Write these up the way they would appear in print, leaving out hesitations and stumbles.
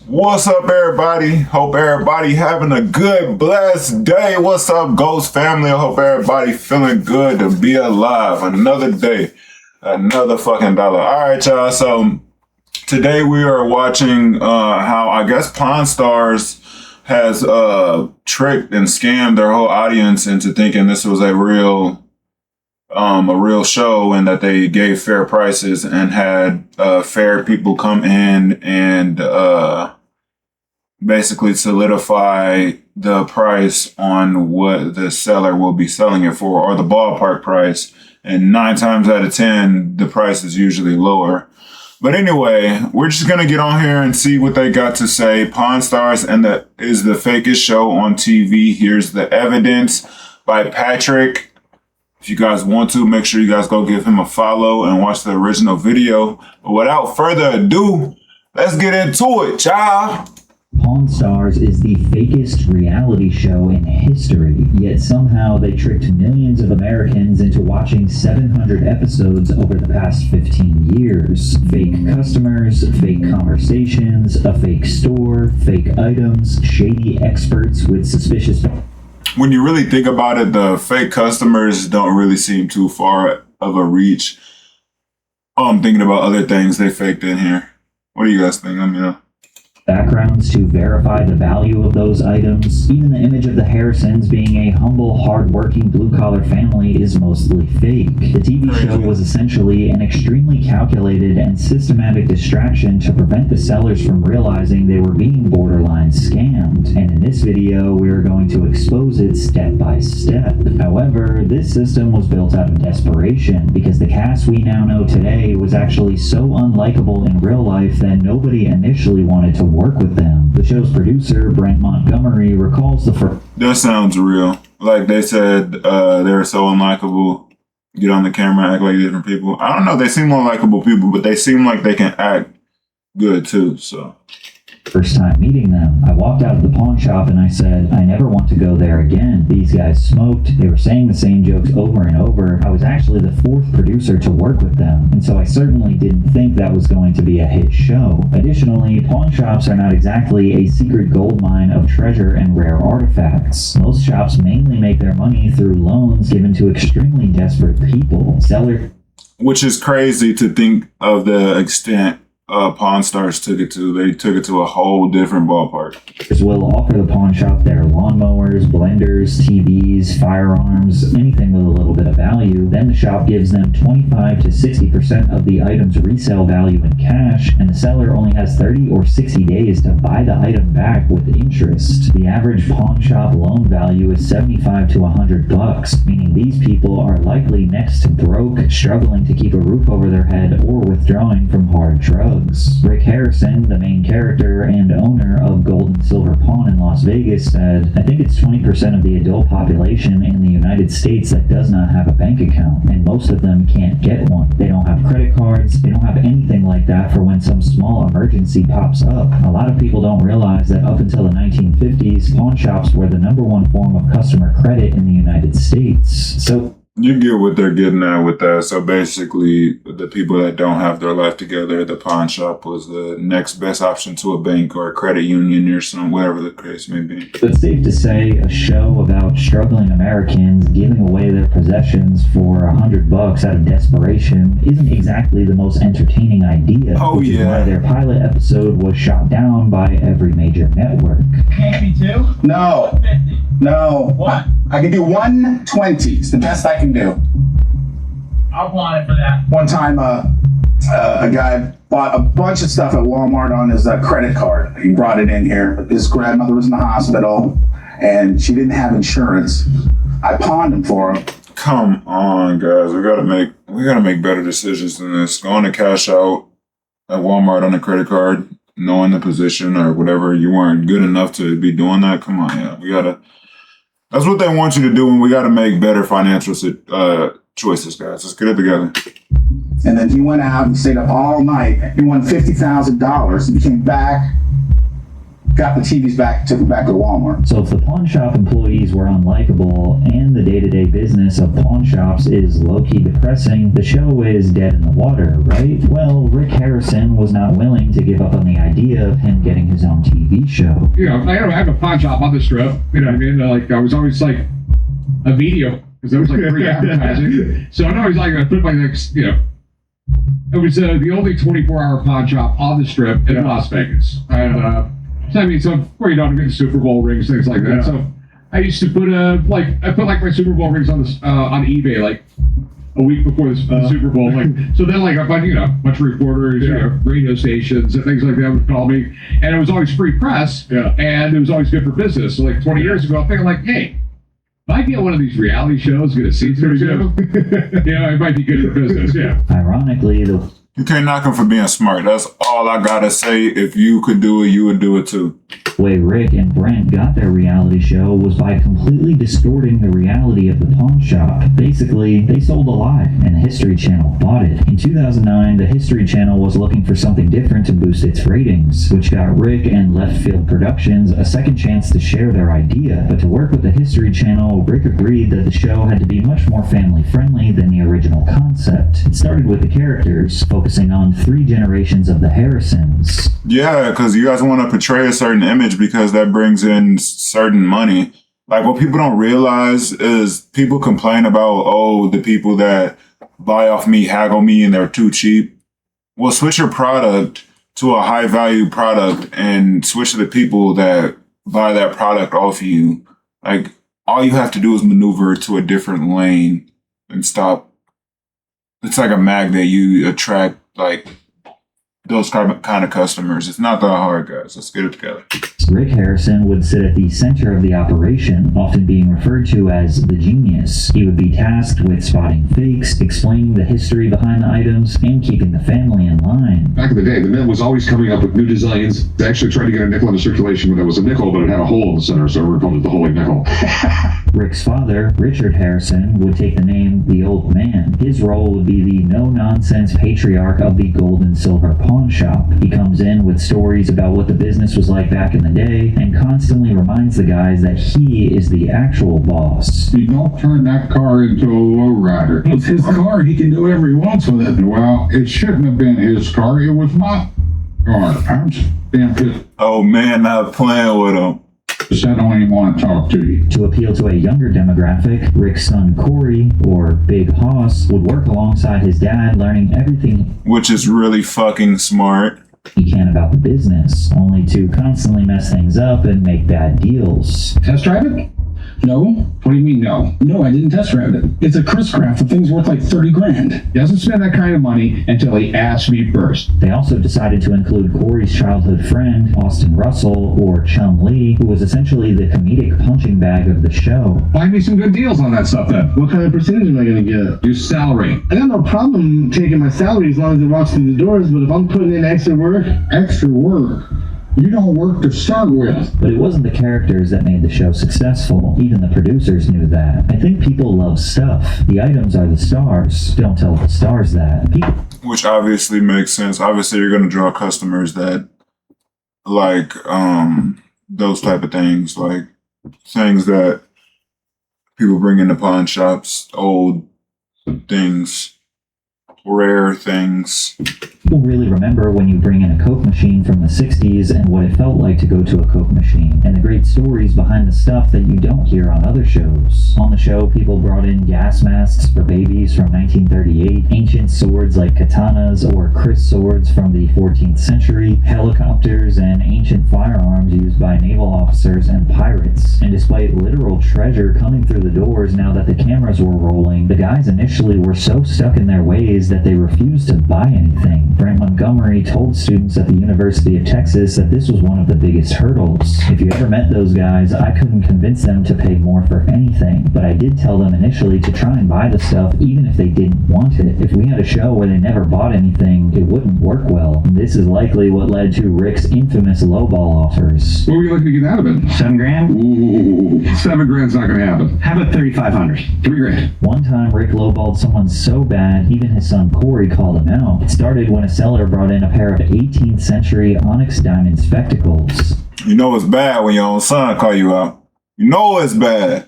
What's up, everybody? Hope everybody having a good, blessed day. What's up, Ghost family? I hope everybody feeling good to be alive. Another day, another fucking dollar. All right, y'all. So today we are watching how I guess Pawn Stars has tricked and scammed their whole audience into thinking this was a real show and that they gave fair prices and had fair people come in and basically solidify the price on what the seller will be selling it for, or the ballpark price. And 9 times out of 10, the price is usually lower. But anyway, we're just gonna get on here and see what they got to say. Pawn Stars is the fakest show on TV. Here's the evidence by Patrick. If you guys want to, make sure you guys go give him a follow and watch the original video. But without further ado, let's get into it, child. Pawn Stars is the fakest reality show in history, yet somehow they tricked millions of Americans into watching 700 episodes over the past 15 years. Fake customers, fake conversations, a fake store, fake items, shady experts with suspicious... When you really think about it, the fake customers don't really seem too far of a reach. I'm thinking about other things they faked in here. What do you guys think? Backgrounds to verify the value of those items. Even the image of the Harrisons being a humble, hard-working, blue-collar family is mostly fake. The TV show was essentially an extremely calculated and systematic distraction to prevent the sellers from realizing they were being borderline scammed. And in this video, we are going to expose it step by step. However, this system was built out of desperation because the cast we now know today was actually so unlikable in real life that nobody initially wanted to work with them. The show's producer, Brent Montgomery, recalls the first... That sounds real. Like they said, they're so unlikable. Get on the camera, act like different people. I don't know, they seem unlikable people, but they seem like they can act good too, so... First time meeting them, I walked out of the pawn shop and I said, I never want to go there again. These guys smoked, they were saying the same jokes over and over. I was actually the 4th producer to work with them, and so I certainly didn't think that was going to be a hit show. Additionally, pawn shops are not exactly a secret gold mine of treasure and rare artifacts. Most shops mainly make their money through loans given to extremely desperate people. Which is crazy to think of the extent Pawn Stars took it to. They took it to a whole different ballpark. Will offer the pawn shop their lawnmowers, blenders, TVs, firearms, anything with a little bit of value. Then the shop gives them 25 to 60% of the item's resale value in cash, and the seller only has 30 or 60 days to buy the item back with interest. The average pawn shop loan value is $75 to $100, meaning these people are likely next to broke, struggling to keep a roof over their head, or withdrawing from hard drugs. Rick Harrison, the main character and owner of Gold and Silver Pawn in Las Vegas, said, I think it's 20% of the adult population in the United States that does not have a bank account, and most of them can't get one. They don't have credit cards, they don't have anything like that for when some small emergency pops up. A lot of people don't realize that up until the 1950s, pawn shops were the #1 form of customer credit in the United States. So you get what they're getting at with that. So basically, the people that don't have their life together, the pawn shop was the next best option to a bank or a credit union or some, whatever the case may be. It's safe to say a show about struggling Americans giving away their possessions for $100 out of desperation isn't exactly the most entertaining idea. Which is why their pilot episode was shot down by every major network. Can't be 2? No. 50. No. What? I can do 120. It's the best I can do. I'll apply for that. One time, a guy bought a bunch of stuff at Walmart on his credit card. He brought it in here. His grandmother was in the hospital, and she didn't have insurance. I pawned him for him. Come on, guys. We gotta make better decisions than this. Going to cash out at Walmart on a credit card, knowing the position or whatever, you weren't good enough to be doing that. Come on, yeah. That's what they want you to do, and we gotta make better financial choices, guys. Let's get it together. And then he went out and stayed up all night. He won $50,000. He came back got the TVs back, took them back to Walmart. So if the pawn shop employees were unlikable and the day-to-day business of pawn shops is low-key depressing, the show is dead in the water, right? Well, Rick Harrison was not willing to give up on the idea of him getting his own TV show. You know, I have a pawn shop on the strip. You know what I mean? Like, I was always like a video because there was like free advertising. So I always like I put my next, you know, it was the only 24-hour pawn shop on the strip in Las Vegas. And so I mean, so before you know, I'm getting Super Bowl rings, things like that. Yeah. So I used to put my Super Bowl rings on eBay like a week before the Super Bowl. Like, so then like a bunch of reporters, you know, radio stations and things like that would call me, and it was always free press, and it was always good for business. So like 20 years ago, I'm thinking like, hey, if I get one of these reality shows, get a season or two, it might be good for business. Yeah. Ironically, the You can't knock him for being smart. That's all I gotta say. If you could do it, you would do it too. way Rick and Brent got their reality show was by completely distorting the reality of the pawn shop. Basically, they sold a lie, and the History Channel bought it. In 2009, the History Channel was looking for something different to boost its ratings, which got Rick and Left Field Productions a second chance to share their idea. But to work with the History Channel, Rick agreed that the show had to be much more family-friendly than the original concept. It started with the characters, focusing on 3 generations of the Harrisons. Yeah, because you guys want to portray a certain image because that brings in certain money. Like, what people don't realize is people complain about, oh, the people that buy off me haggle me and they're too cheap. Well, switch your product to a high value product and switch to the people that buy that product off you. Like, all you have to do is maneuver to a different lane and stop. It's like a magnet. You attract, like, those kind of customers. It's not that hard, guys. Let's get it together. Rick Harrison would sit at the center of the operation, often being referred to as the genius. He would be tasked with spotting fakes, explaining the history behind the items, and keeping the family in line. Back in the day, the Mint was always coming up with new designs. They actually tried to get a nickel into circulation when there was a nickel, but it had a hole in the center, so everyone called it the Holy Nickel. Rick's father, Richard Harrison, would take the name The Old Man. His role would be the no-nonsense patriarch of the gold and silver pawn shop. He comes in with stories about what the business was like back in the day and constantly reminds the guys that he is the actual boss. You don't turn that car into a lowrider. It's his car. He can do whatever he wants with it. Well, it shouldn't have been his car. It was my car. I'm damn pissed. Oh, man, not playing with him. I don't even want to talk to you. To appeal to a younger demographic, Rick's son Corey, or Big Hoss, would work alongside his dad, learning everything Which is really fucking smart. he can about the business, only to constantly mess things up and make bad deals. Test drive it? No. What do you mean, no? No, I didn't test drive it. It's a Chris Craft. The thing's worth like 30 grand. He doesn't spend that kind of money until he asks me first. They also decided to include Corey's childhood friend, Austin Russell, or Chum Lee, who was essentially the comedic punching bag of the show. Find me some good deals on that stuff then. What kind of percentage am I going to get? Your salary. I got no problem taking my salary as long as it walks through the doors, but if I'm putting in extra work... Extra work. You don't work to start with. But it wasn't the characters that made the show successful. Even the producers knew that. I think people love stuff. The items are the stars. Don't tell the stars that. People Which obviously makes sense. Obviously, you're going to draw customers that like those type of things. Like things that people bring into pawn shops, old things, rare things. really remember when you bring in a Coke machine from the 60s and what it felt like to go to a Coke machine, and the great stories behind the stuff that you don't hear on other shows. On the show, people brought in gas masks for babies from 1938, ancient swords like katanas or Chris swords from the 14th century, helicopters, and ancient firearms used by naval officers and pirates. And despite literal treasure coming through the doors now that the cameras were rolling, the guys initially were so stuck in their ways that they refused to buy anything. Brent Montgomery told students at the University of Texas that this was one of the biggest hurdles. If you ever met those guys, I couldn't convince them to pay more for anything, but I did tell them initially to try and buy the stuff even if they didn't want it. If we had a show where they never bought anything, it wouldn't work well. And this is likely what led to Rick's infamous lowball offers. What were you looking to get out of it? $7 grand? Ooh, $7 grand's not going to happen. How about 3,500? $3 grand. One time, Rick lowballed someone so bad, even his son Corey called him out. It started when a seller brought in a pair of 18th century onyx diamond spectacles. You know it's bad when your own son call you out. You know it's bad.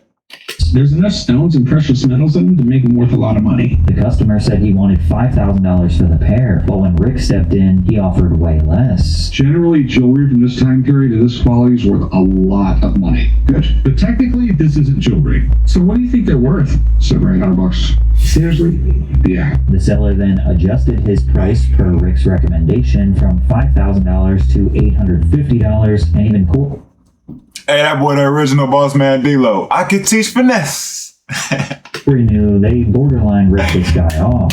There's enough stones and precious metals in them to make them worth a lot of money. The customer said he wanted $5,000 for the pair, but when Rick stepped in, he offered way less. Generally, jewelry from this time period and this quality is worth a lot of money. Good. But technically, this isn't jewelry. So what do you think they're worth? $700. Seriously? Yeah. The seller then adjusted his price per Rick's recommendation from $5,000 to $850, and even cool. Hey, that boy, the original boss man D-Lo. I could teach finesse. Corey knew they borderline ripped this guy off.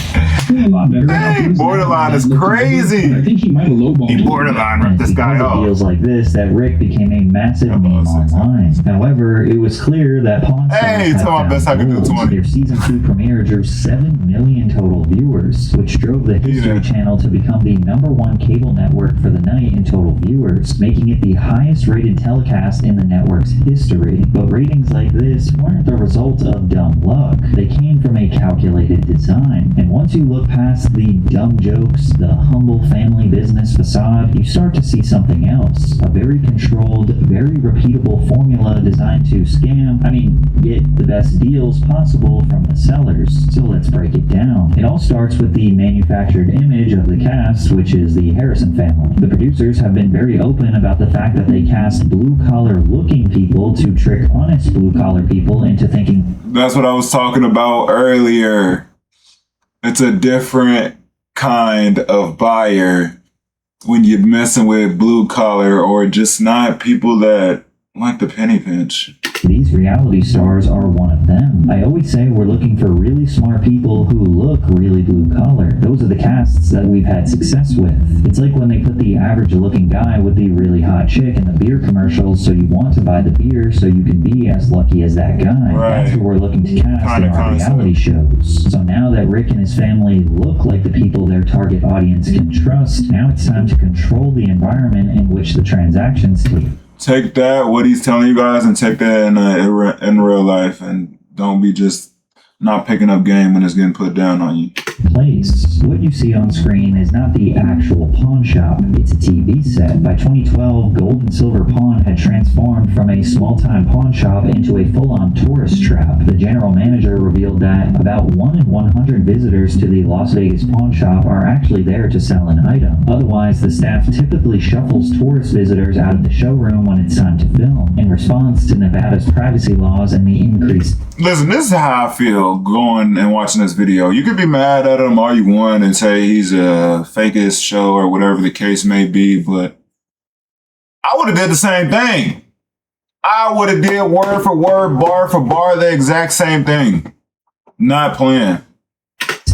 A lot better. Hey, borderline is crazy. I think he might have lowballed He it. borderline ripped And this it's guy because of off. deals like this that Rick became a massive Come on, meme 6 online. However, it was clear that Pawn Stars Hey, had tell my found best I can do gold. 20. Their season 2 premiere drew 7 million total viewers, which drove the History Yeah. Channel to become the #1 cable network for the night in total viewers, making it the highest rated telecast in the network's history. But ratings like this weren't the result of dumb luck. They came from a calculated design. And once you look past the dumb jokes, the humble family business facade, you start to see something else. A very controlled, very repeatable formula designed to get the best deals possible from the sellers. So let's break it down. It all starts with the manufactured image of the cast, which is the Harrison family. The producers have been very open about the fact that they cast blue-collar looking people to trick honest blue-collar people into thinking That's what I was talking about earlier. It's a different kind of buyer when you're messing with blue collar or just not people that like the penny pinch. these reality stars are one of them. I always say we're looking for really smart people who look really blue collar. Those are the casts that we've had success with. It's like when they put the average looking guy with the really hot chick in the beer commercials, so you want to buy the beer so you can be as lucky as that guy. Right. That's who we're looking to cast Kinda in our concept. reality shows. So now that Rick and his family look like the people their target audience can trust, now it's time to control the environment in which the transactions take Take that, what he's telling you guys, and take that in real life, and don't be just not picking up game when it's getting put down on you. place. What you see on screen is not the actual pawn shop, it's a TV set. By 2012, Gold and Silver Pawn had transformed from a small-time pawn shop into a full-on tourist trap. The general manager revealed that about 1 in 100 visitors to the Las Vegas pawn shop are actually there to sell an item. Otherwise, the staff typically shuffles tourist visitors out of the showroom when it's time to film, in response to Nevada's privacy laws and the increased Listen, this is how I feel going and watching this video. You could be mad at him all you want and say he's a fakest show or whatever the case may be, but I would have did the same thing. I would have did word for word, bar for bar, the exact same thing. Not playing.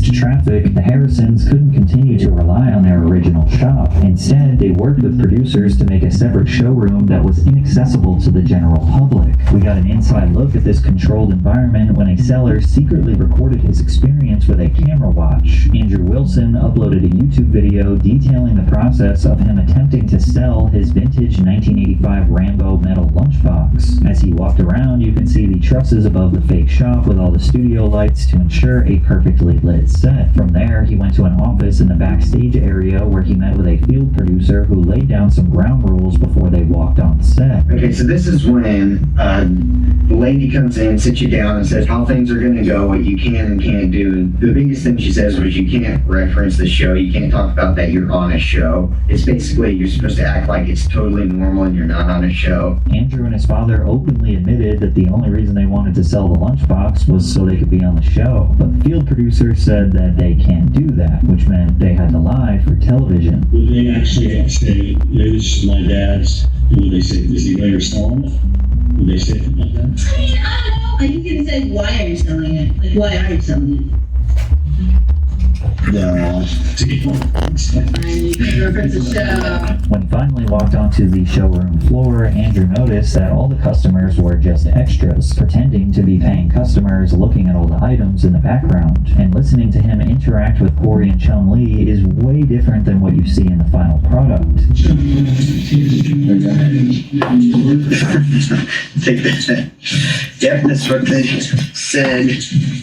to traffic, the Harrisons couldn't continue to rely on their original shop. Instead, they worked with producers to make a separate showroom that was inaccessible to the general public. We got an inside look at this controlled environment when a seller secretly recorded his experience with a camera watch. Andrew Wilson uploaded a YouTube video detailing the process of him attempting to sell his vintage 1985 Rambo metal lunchbox. As he walked around, you can see the trusses above the fake shop with all the studio lights to ensure a perfectly lit set. From there, he went to an office in the backstage area where he met with a field producer who laid down some ground rules before they walked on set. Okay, so this is when the lady comes in, sits you down, and says how things are going to go, what you can and can't do. And the biggest thing she says was you can't reference the show, you can't talk about that you're on a show. It's basically you're supposed to act like it's totally normal and you're not on a show. Andrew and his father openly admitted that the only reason they wanted to sell the lunchbox was so they could be on the show. But the field producer said that they can't do that, which meant they had to lie for television. Would they actually say, this is my dad's? Would they say, does he later sell it? Would they say it like that? I mean, I don't know. I think they said, why are you selling it? Like, why are you selling it? No. And you can reference the show. When he finally walked onto the showroom floor, Andrew noticed that all the customers were just extras, pretending to be paying customers, looking at all the items in the background. And listening to him interact with Corey and Chum Lee is way different than what you see in the final product. Take that. Yep, that's what they said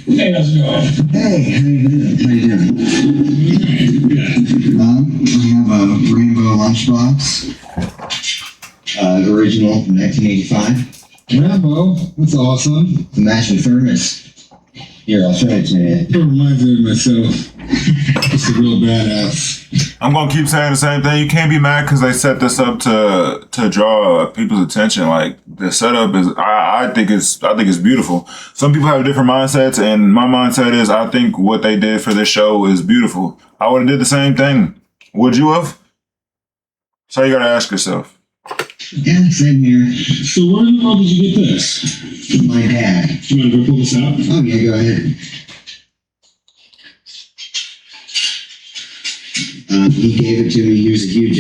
Hey, how's it going? Hey, how you doing? I have a rainbow lunchbox. Original from 1985. Rambo, that's awesome. The matching thermos. Here, I'll show it to you. It reminds me of myself. It's a real badass. I'm gonna keep saying the same thing. You can't be mad because they set this up to draw people's attention. Like the setup is, I think it's beautiful. Some people have different mindsets, and my mindset is I think what they did for this show is beautiful. I would have did the same thing. Would you have? So you gotta ask yourself. Yeah, same here. So where in the world did you get this? My dad. You want to go pull this out? Oh, yeah, go ahead. He gave it to me. He was a huge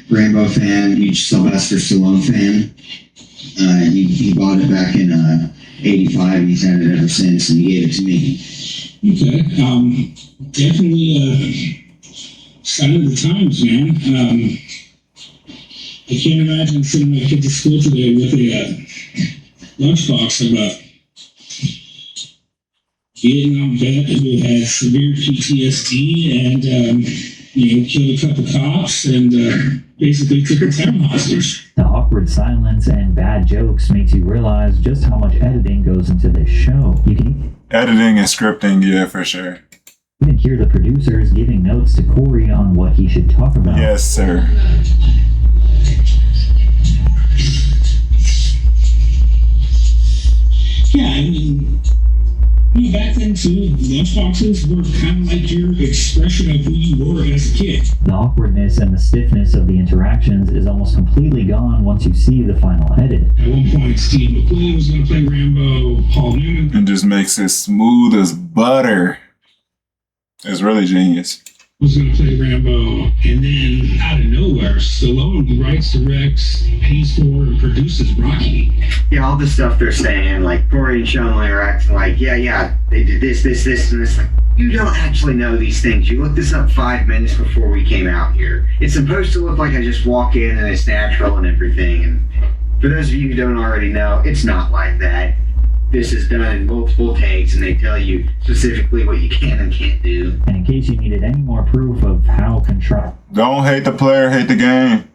Rambo fan, huge Sylvester Stallone fan. He bought it back in 85, and he's had it ever since, and he gave it to me. Okay. Definitely sign of the times, man. I can't imagine sending my kid to school today with a lunchbox of a Vietnam vet who had severe PTSD and, killed a couple cops and basically took a town hostage. The awkward silence and bad jokes makes you realize just how much editing goes into this show. You can Editing and scripting, yeah, for sure. even hear the producers giving notes to Corey on what he should talk about. Yes, sir. Yeah, I mean, back then too, lunchboxes were kind of like your expression of who you were as a kid. The awkwardness and the stiffness of the interactions is almost completely gone once you see the final edit. At one point, Steve McQueen was going to play Rambo, Paul Newman. And just makes it smooth as butter. It's really genius. Was going to play Rambo, and then out of nowhere, Stallone writes, directs, pays for, and produces Rocky. Yeah, all the stuff they're saying, like Corey and Shumley are acting like, yeah, they did this, and this. Like, you don't actually know these things. You looked this up 5 minutes before we came out here. It's supposed to look like I just walk in and it's natural and everything. And for those of you who don't already know, it's not like that. This is done in multiple takes, and they tell you specifically what you can and can't do. And in case you needed any more proof of how contrived Don't hate the player, hate the game.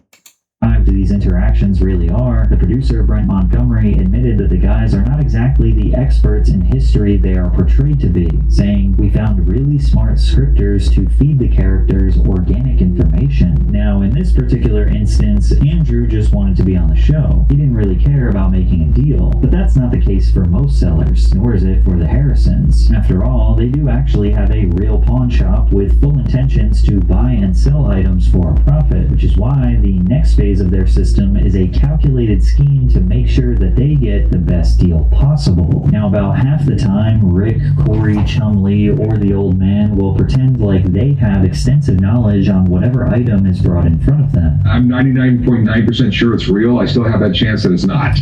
these interactions really are, the producer Brent Montgomery admitted that the guys are not exactly the experts in history they are portrayed to be, saying, "We found really smart scripters to feed the characters organic information." Now, in this particular instance, Andrew just wanted to be on the show. He didn't really care about making a deal, but that's not the case for most sellers, nor is it for the Harrisons. After all, they do actually have a real pawn shop with full intentions to buy and sell items for a profit, which is why the next phase of their system is a calculated scheme to make sure that they get the best deal possible. Now, about half the time, Rick, Corey, Chumlee, or the old man will pretend like they have extensive knowledge on whatever item is brought in front of them. I'm 99.9% sure it's real. I still have that chance that it's not.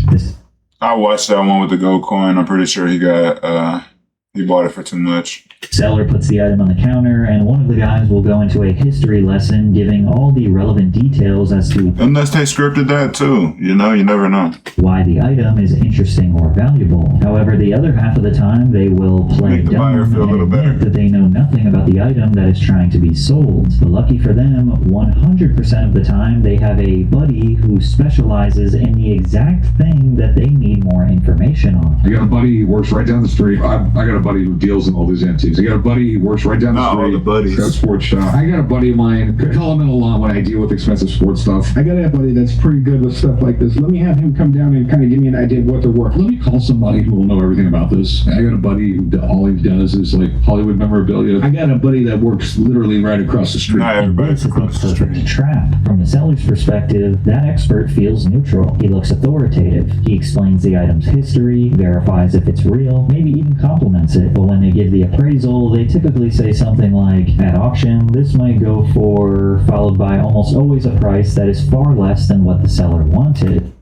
I watched that one with the gold coin. I'm pretty sure he bought it for too much. Seller puts the item on the counter, and one of the guys will go into a history lesson giving all the relevant details as to Unless they scripted that too. You never know. why the item is interesting or valuable. However, the other half of the time, they will play Make the dumb buyer feel a and little better. admit that they know nothing about the item that is trying to be sold. But lucky for them, 100% of the time, they have a buddy who specializes in the exact thing that they need more information on. I got a buddy who works right down the street. I got a buddy who deals in all these antiques. I got a buddy who works right down the Not street. all the buddies. Got a sports shop. I got a buddy of mine. I call him in a lot when I deal with expensive sports stuff. I got a buddy that's pretty good with stuff like this. Let me have him come down and kind of give me an idea of what they're worth. Let me call somebody who will know everything about this. I got a buddy who all he does is like Hollywood memorabilia. I got a buddy that works literally right across the street. Not everybody's This is the across the perfect street. trap. From the seller's perspective, that expert feels neutral. He looks authoritative. He explains the item's history, verifies if it's real, maybe even compliments it. But when they give the appraisal, they typically say something like, "At auction, this might go for," followed by almost always a price that is far less than what the seller wanted.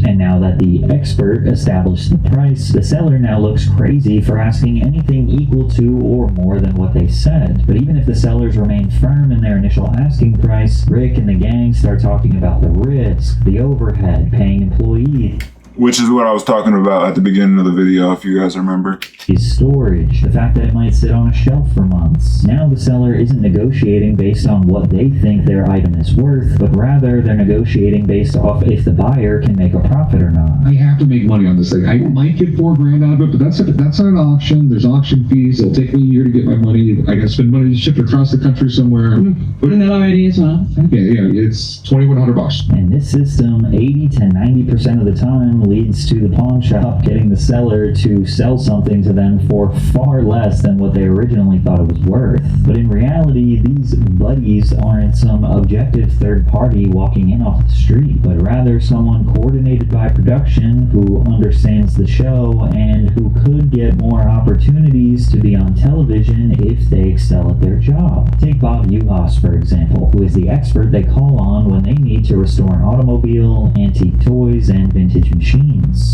And now that the expert established the price, the seller now looks crazy for asking anything equal to or more than what they said. But even if the sellers remain firm in their initial asking price, Rick and the gang start talking about the risk, the overhead, paying employees, Which is what I was talking about at the beginning of the video, if you guys remember. Is storage, the fact that it might sit on a shelf for months. Now the seller isn't negotiating based on what they think their item is worth, but rather they're negotiating based off if the buyer can make a profit or not. I have to make money on this thing. I might get $4,000 out of it, but that's not an auction. There's auction fees. It'll take me a year to get my money. I gotta spend money to ship it across the country somewhere. Putting that already as well. Yeah, it's $2,100. And this system, 80 to 90% of the time, leads to the pawn shop getting the seller to sell something to them for far less than what they originally thought it was worth. But in reality, these buddies aren't some objective third party walking in off the street, but rather someone coordinated by production who understands the show and who could get more opportunities to be on television if they excel at their job. Take Bob Uhas, for example, who is the expert they call on when they need to restore an automobile, antique toys, and vintage machines.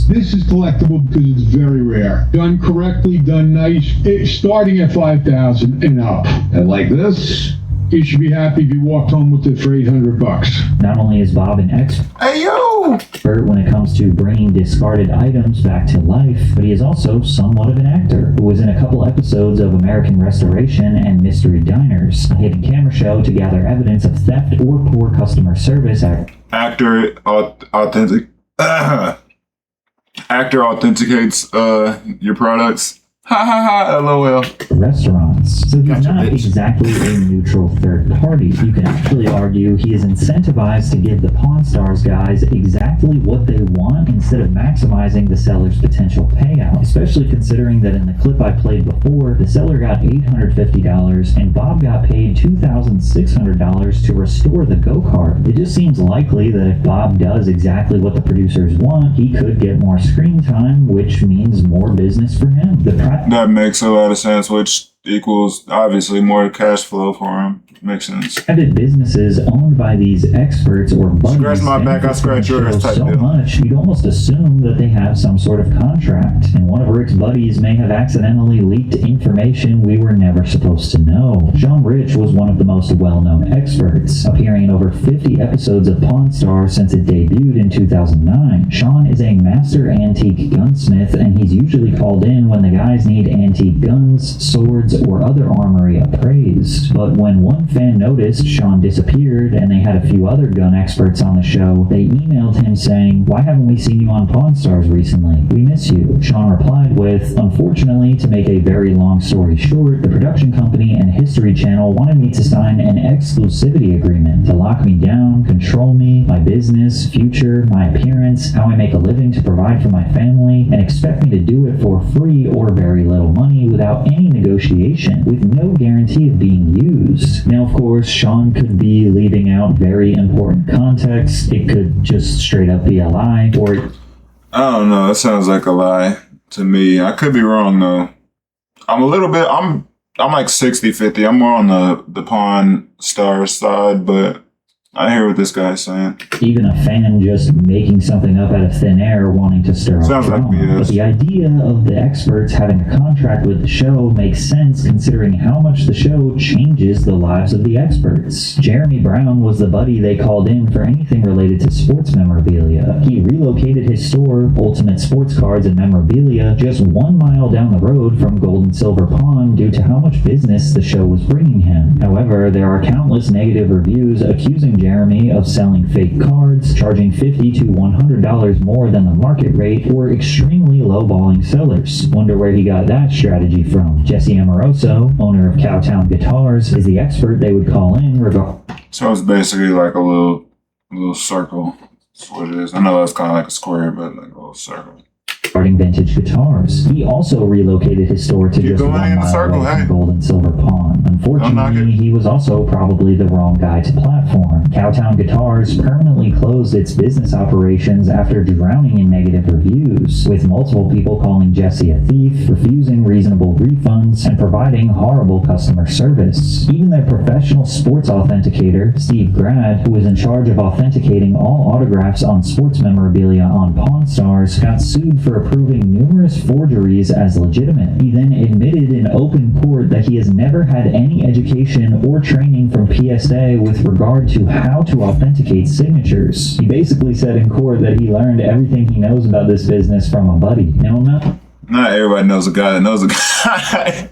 This is collectible because it's very rare. Done correctly, done nice. It's starting at $5,000 and up. And like this, You should be happy if you walked home with it for $800. Not only is Bob an expert when it comes to bringing discarded items back to life, but he is also somewhat of an actor who was in a couple episodes of American Restoration and Mystery Diners, a hidden camera show to gather evidence of theft or poor customer service. Actor authenticates your products. Ha ha ha, LOL. Restaurants. So he's not exactly a neutral third party. You can actually argue he is incentivized to give the Pawn Stars guys exactly what they want instead of maximizing the seller's potential payout, especially considering that in the clip I played before, the seller got $850 and Bob got paid $2,600 to restore the go-kart. It just seems likely that if Bob does exactly what the producers want, he could get more screen time, which means more business for him. That makes a lot of sense, which equals obviously more cash flow for him. Makes sense. Private businesses owned by these experts or buddies scratch my back, I scratch yours type so deal. much, you'd almost assume that they have some sort of contract. And one of Rick's buddies may have accidentally leaked information we were never supposed to know. Sean Rich was one of the most well-known experts, appearing in over 50 episodes of Pawn Stars since it debuted in 2009. Sean is a master antique gunsmith, and he's usually called in when the guys need antique guns, swords, or other armory appraised. But when one fan noticed Sean disappeared and they had a few other gun experts on the show, they emailed him saying, "Why haven't we seen you on Pawn Stars recently? We miss you." Sean replied with, "Unfortunately, to make a very long story short, the production company and History Channel wanted me to sign an exclusivity agreement to lock me down, control me, my business, future, my appearance, how I make a living to provide for my family, and expect me to do it for free or very little money without any negotiation, with no guarantee of being used." Now, of course, Sean could be leaving out very important context. It could just straight up be a lie, or I don't know. That sounds like a lie to me. I could be wrong though. I'm like 60-50. I'm more on the Pawn Stars side, but I hear what this guy's saying. even a fan just making something up out of thin air wanting to stir up Sounds like drama. BS. But the idea of the experts having a contract with the show makes sense considering how much the show changes the lives of the experts. Jeremy Brown was the buddy they called in for anything related to sports memorabilia. He relocated his store, Ultimate Sports Cards and Memorabilia, just 1 mile down the road from Gold and Silver Pawn due to how much business the show was bringing him. However, there are countless negative reviews accusing Jeremy of selling fake cards, charging $50 to $100 more than the market rate, or extremely lowballing sellers. Wonder where he got that strategy from. Jesse Amoroso, owner of Cowtown Guitars, is the expert they would call in So it's basically like a little circle. That's what it is. I know that's kind of like a square, but like a little circle. regarding vintage guitars. He also relocated his store to just 1 mile away from Gold and Silver Pawn. Unfortunately, he was also probably the wrong guy to platform. Cowtown Guitars permanently closed its business operations after drowning in negative reviews, with multiple people calling Jesse a thief, refusing reasonable refunds, and providing horrible customer service. Even their professional sports authenticator, Steve Grad, who was in charge of authenticating all autographs on sports memorabilia on Pawn Stars, got sued for approving numerous forgeries as legitimate. He then admitted in open court that he has never had any education or training from PSA with regard to how to authenticate signatures. He basically said in court that he learned everything he knows about this business from a buddy. Now, not everybody knows a guy that knows a guy.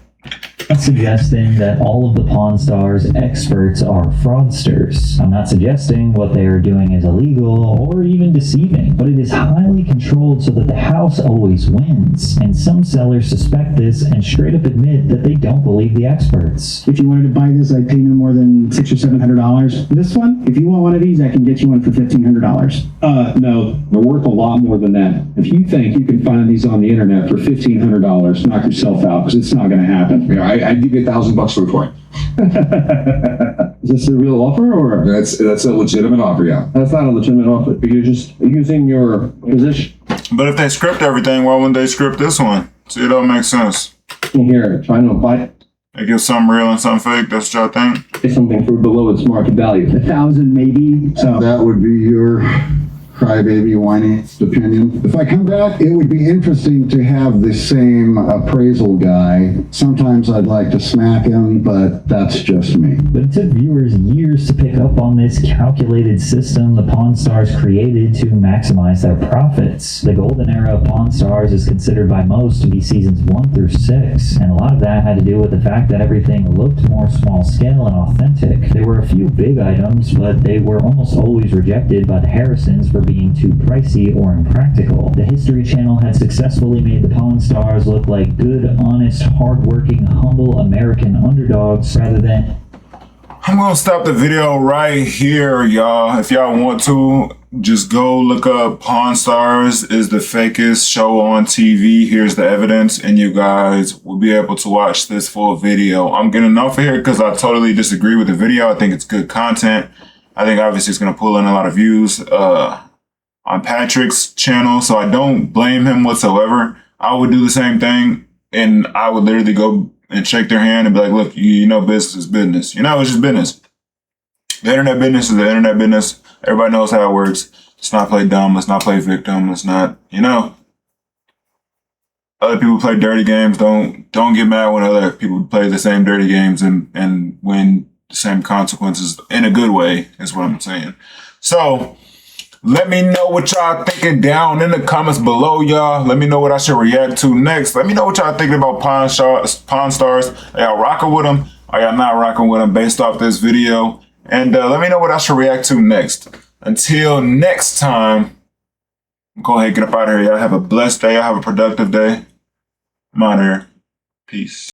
Suggesting that all of the Pawn Stars experts are fraudsters. I'm not suggesting what they are doing is illegal or even deceiving, but it is highly controlled so that the house always wins. And some sellers suspect this and straight up admit that they don't believe the experts. If you wanted to buy this, I'd pay no more than $600 or $700. This one, if you want one of these, I can get you one for $1,500. No, they're worth a lot more than that. If you think you can find these on the internet for $1,500, knock yourself out, because it's not going to happen. Yeah, I'd give you $1,000 for a coin. Is this a real offer, or? That's a legitimate offer, yeah. That's not a legitimate offer, but you're just using your position. But if they script everything, why wouldn't they script this one? See, it don't make sense. Here, trying to apply They give some real and some fake. That's what y'all think? something for below its market value. 1,000 maybe. So that would be your crybaby whiny opinion. If I come back, it would be interesting to have the same appraisal guy. Sometimes I'd like to smack him, but that's just me. But it took viewers years to pick up on this calculated system the Pawn Stars created to maximize their profits. The golden era of Pawn Stars is considered by most to be seasons 1 through 6, and a lot of that had to do with the fact that everything looked more small scale and authentic. There were a few big items, but they were almost always rejected by the Harrisons for being too pricey or impractical. The History Channel had successfully made the Pawn Stars look like good, honest, hardworking, humble American underdogs rather than... I'm gonna stop the video right here, y'all. If y'all want to, just go look up Pawn Stars is the fakest show on TV. Here's the evidence, and you guys will be able to watch this full video. I'm getting off of here because I totally disagree with the video. I think it's good content. I think obviously it's gonna pull in a lot of views on Patrick's channel, so I don't blame him whatsoever. I would do the same thing, and I would literally go and shake their hand and be like, look, you know, business is business. You know, it's just business. The internet business is the internet business. Everybody knows how it works. Let's not play dumb. Let's not play victim. Let's not, you know. Other people play dirty games. Don't get mad when other people play the same dirty games and win the same consequences in a good way, is what I'm saying. So, let me know what y'all thinking down in the comments below, y'all. Let me know what I should react to next. Let me know what y'all thinking about Pawn Stars. Are y'all rocking with them? Are y'all not rocking with them based off this video? And let me know what I should react to next. Until next time, go ahead and get up out of here. Y'all have a blessed day. Y'all have a productive day. I'm out of here. Peace.